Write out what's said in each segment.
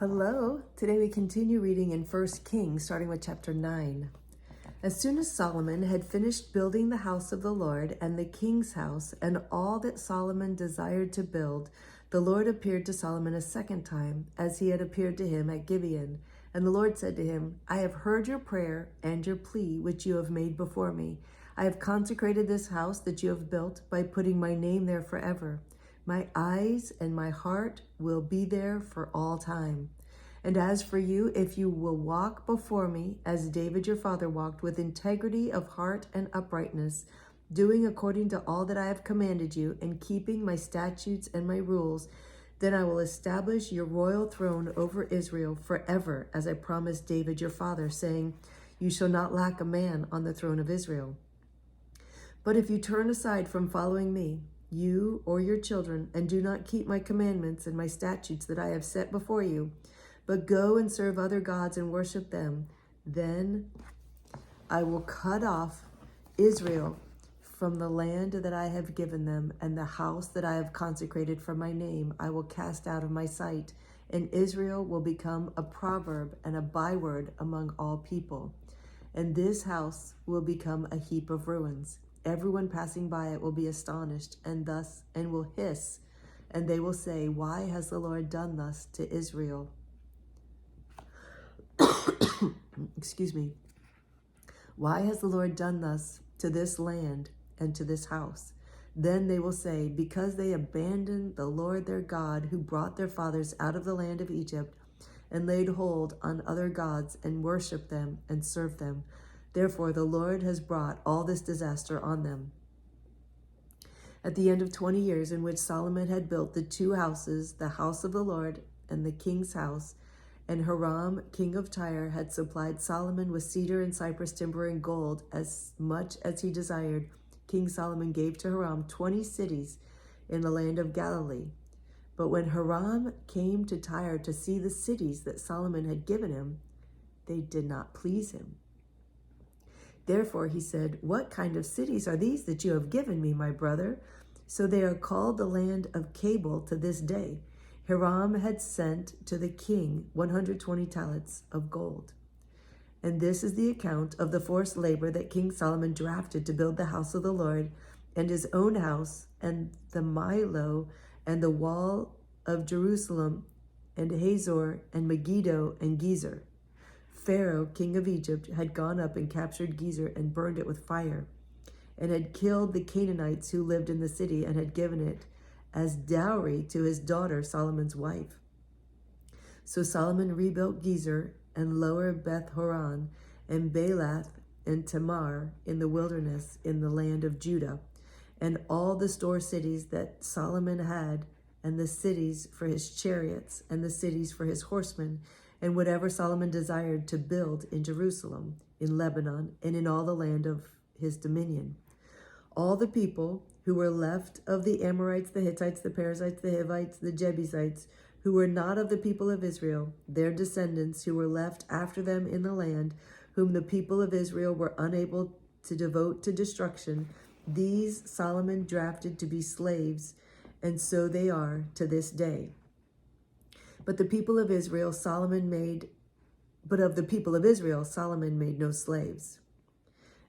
Hello. Today we continue reading in 1 Kings, starting with chapter 9. As soon as Solomon had finished building the house of the Lord and the king's house and all that Solomon desired to build, the Lord appeared to Solomon a second time, as he had appeared to him at Gibeon. And the Lord said to him, I have heard your prayer and your plea, which you have made before me. I have consecrated this house that you have built by putting my name there forever. My eyes and my heart will be there for all time. And as for you, if you will walk before me, as David your father walked, with integrity of heart and uprightness, doing according to all that I have commanded you, and keeping my statutes and my rules, then I will establish your royal throne over Israel forever, as I promised David your father, saying, you shall not lack a man on the throne of Israel. But if you turn aside from following me, you or your children, and do not keep my commandments and my statutes that I have set before you, but go and serve other gods and worship them, then I will cut off Israel from the land that I have given them, and the house that I have consecrated for my name I will cast out of my sight, and Israel will become a proverb and a byword among all people. And this house will become a heap of ruins. Everyone passing by it will be astonished and will hiss, and they will say, why has the Lord done thus to Israel? Excuse me. Why has the Lord done thus to this land and to this house? Then they will say, because they abandoned the Lord their God, who brought their fathers out of the land of Egypt, and laid hold on other gods and worshiped them and served them. Therefore, the Lord has brought all this disaster on them. At the end of 20 years in which Solomon had built the two houses, the house of the Lord and the king's house, and Hiram, king of Tyre, had supplied Solomon with cedar and cypress timber and gold as much as he desired, King Solomon gave to Hiram 20 cities in the land of Galilee. But when Hiram came to Tyre to see the cities that Solomon had given him, they did not please him. Therefore he said, what kind of cities are these that you have given me, my brother? So they are called the land of Cabul to this day. Hiram had sent to the king 120 talents of gold. And this is the account of the forced labor that King Solomon drafted to build the house of the Lord, and his own house, and the Milo, and the wall of Jerusalem, and Hazor, and Megiddo, and Gezer. Pharaoh, king of Egypt, had gone up and captured Gezer and burned it with fire, and had killed the Canaanites who lived in the city, and had given it as dowry to his daughter, Solomon's wife. So Solomon rebuilt Gezer and lower Beth Horon and Baalath and Tamar in the wilderness in the land of Judah, and all the store cities that Solomon had, and the cities for his chariots, and the cities for his horsemen, and whatever Solomon desired to build in Jerusalem, in Lebanon, and in all the land of his dominion. All the people who were left of the Amorites, the Hittites, the Perizzites, the Hivites, the Jebusites, who were not of the people of Israel, their descendants who were left after them in the land, whom the people of Israel were unable to devote to destruction, these Solomon drafted to be slaves, and so they are to this day. But of the people of Israel, Solomon made no slaves.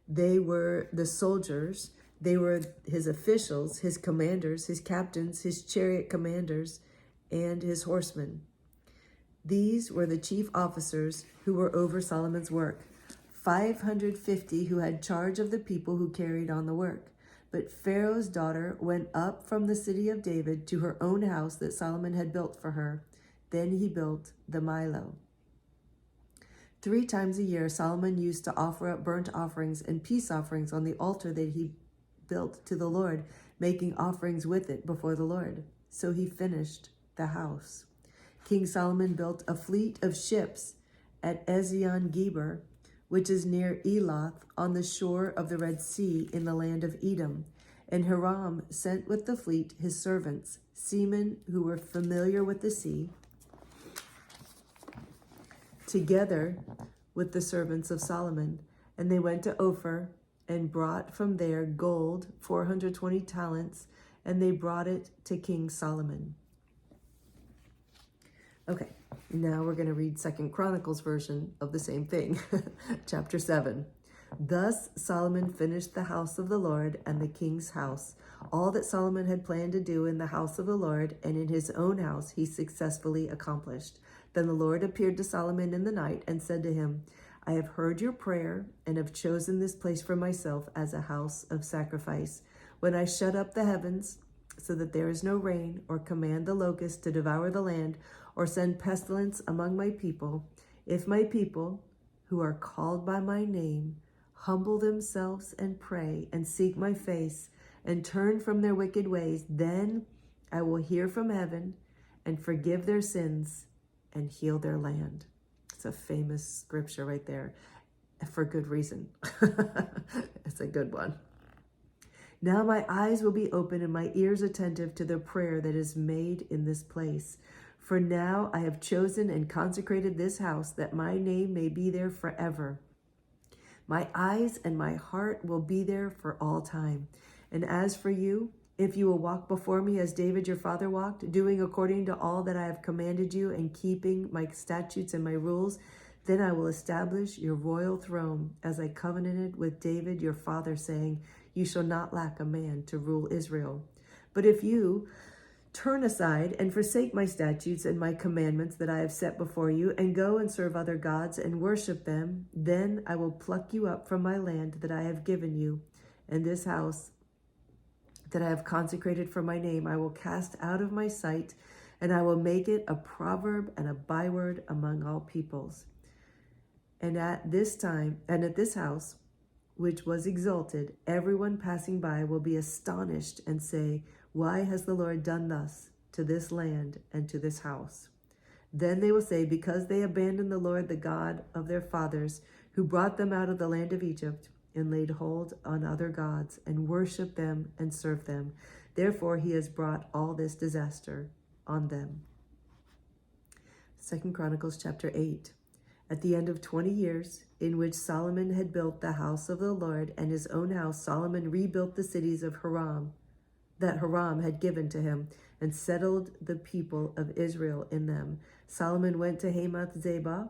They were the soldiers, they were his officials, his commanders, his captains, his chariot commanders, and his horsemen. These were the chief officers who were over Solomon's work, 550 who had charge of the people who carried on the work. But Pharaoh's daughter went up from the city of David to her own house that Solomon had built for her. Then he built the Milo. 3 times a year, Solomon used to offer up burnt offerings and peace offerings on the altar that he built to the Lord, making offerings with it before the Lord. So he finished the house. King Solomon built a fleet of ships at Ezion-Geber, which is near Elath, on the shore of the Red Sea in the land of Edom. And Hiram sent with the fleet his servants, seamen who were familiar with the sea, together with the servants of Solomon. And they went to Ophir and brought from there gold, 420 talents, and they brought it to King Solomon. Okay, Now we're going to read 2 Chronicles version of the same thing, chapter 7. Thus Solomon finished the house of the Lord and the king's house. All that Solomon had planned to do in the house of the Lord and in his own house he successfully accomplished. Then the Lord appeared to Solomon in the night and said to him, I have heard your prayer and have chosen this place for myself as a house of sacrifice. When I shut up the heavens so that there is no rain, or command the locust to devour the land, or send pestilence among my people, if my people, who are called by my name, humble themselves and pray and seek my face and turn from their wicked ways, then I will hear from heaven and forgive their sins and heal their land. It's a famous scripture right there, for good reason. It's a good one. Now my eyes will be open and my ears attentive to the prayer that is made in this place. For now I have chosen and consecrated this house that my name may be there forever. My eyes and my heart will be there for all time. And as for you, if you will walk before me as David your father walked, doing according to all that I have commanded you and keeping my statutes and my rules, then I will establish your royal throne as I covenanted with David your father, saying, you shall not lack a man to rule Israel. But if you turn aside and forsake my statutes and my commandments that I have set before you, and go and serve other gods and worship them, then I will pluck you up from my land that I have given you, and this house that I have consecrated for my name I will cast out of my sight, and I will make it a proverb and a byword among all peoples. And at this time, and at this house, which was exalted, everyone passing by will be astonished and say, why has the Lord done thus to this land and to this house? Then they will say, because they abandoned the Lord, the God of their fathers, who brought them out of the land of Egypt, and laid hold on other gods, and worshiped them and served them. Therefore he has brought all this disaster on them. 2 Chronicles chapter 8. At the end of 20 years, in which Solomon had built the house of the Lord and his own house, Solomon rebuilt the cities of Hiram, that Hiram had given to him, and settled the people of Israel in them. Solomon went to Hamath-zebah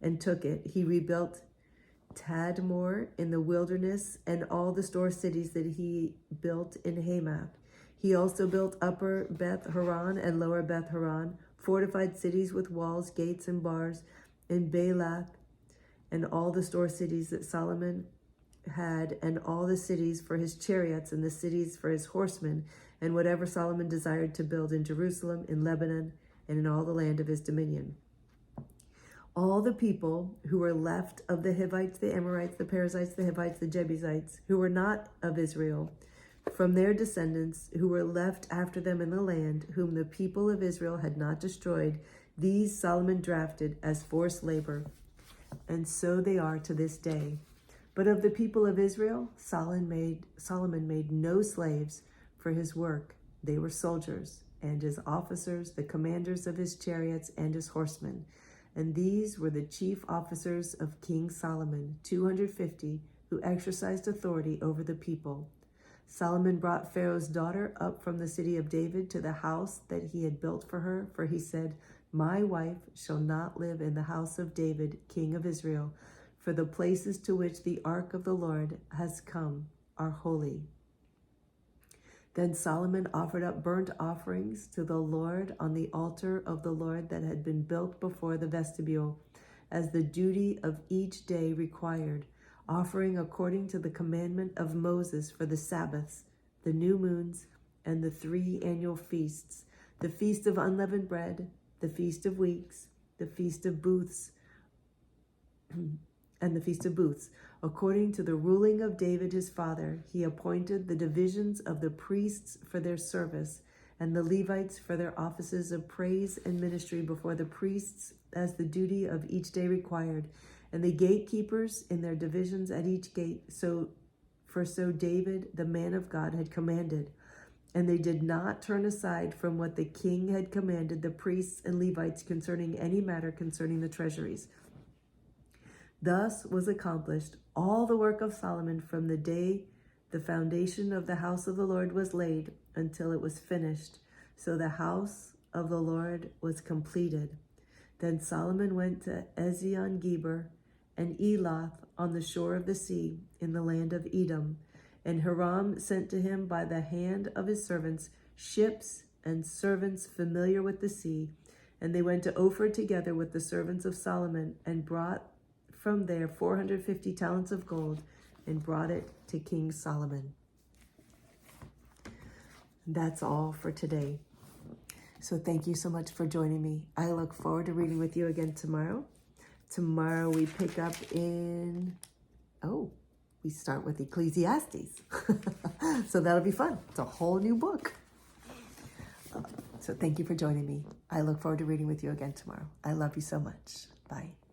and took it. He rebuilt Tadmor in the wilderness and all the store cities that he built in Hamath. He also built Upper Beth Horon and Lower Beth Horon, fortified cities with walls, gates, and bars, in Baalath, and all the store cities that Solomon had, and all the cities for his chariots, and the cities for his horsemen, and whatever Solomon desired to build in Jerusalem, in Lebanon, and in all the land of his dominion. All the people who were left of the Hivites, the Amorites, the Perizzites, the Hivites, the Jebusites, who were not of Israel, from their descendants who were left after them in the land, whom the people of Israel had not destroyed, these Solomon drafted as forced labor, and so they are to this day. But of the people of Israel, Solomon made no slaves for his work. They were soldiers, and his officers, the commanders of his chariots and his horsemen. And these were the chief officers of King Solomon, 250, who exercised authority over the people. Solomon brought Pharaoh's daughter up from the city of David to the house that he had built for her, for he said, my wife shall not live in the house of David, king of Israel, for the places to which the ark of the Lord has come are holy. Then Solomon offered up burnt offerings to the Lord on the altar of the Lord that had been built before the vestibule, as the duty of each day required, offering according to the commandment of Moses for the Sabbaths, the new moons, and the 3 annual feasts, the feast of unleavened bread, the feast of weeks, the feast of booths, and the feast of booths. According to the ruling of David his father, he appointed the divisions of the priests for their service, and the Levites for their offices of praise and ministry before the priests, as the duty of each day required, and the gatekeepers in their divisions at each gate, so David, the man of God, had commanded. And they did not turn aside from what the king had commanded the priests and Levites concerning any matter concerning the treasuries. Thus was accomplished all the work of Solomon from the day the foundation of the house of the Lord was laid until it was finished. So the house of the Lord was completed. Then Solomon went to Ezion-Geber and Elath on the shore of the sea in the land of Edom. And Hiram sent to him by the hand of his servants ships and servants familiar with the sea. And they went to Ophir together with the servants of Solomon and brought from there 450 talents of gold and brought it to King Solomon. That's all for today. So thank you so much for joining me. I look forward to reading with you again tomorrow. Tomorrow we pick up in, we start with Ecclesiastes. So that'll be fun. It's a whole new book. So thank you for joining me. I look forward to reading with you again tomorrow. I love you so much. Bye.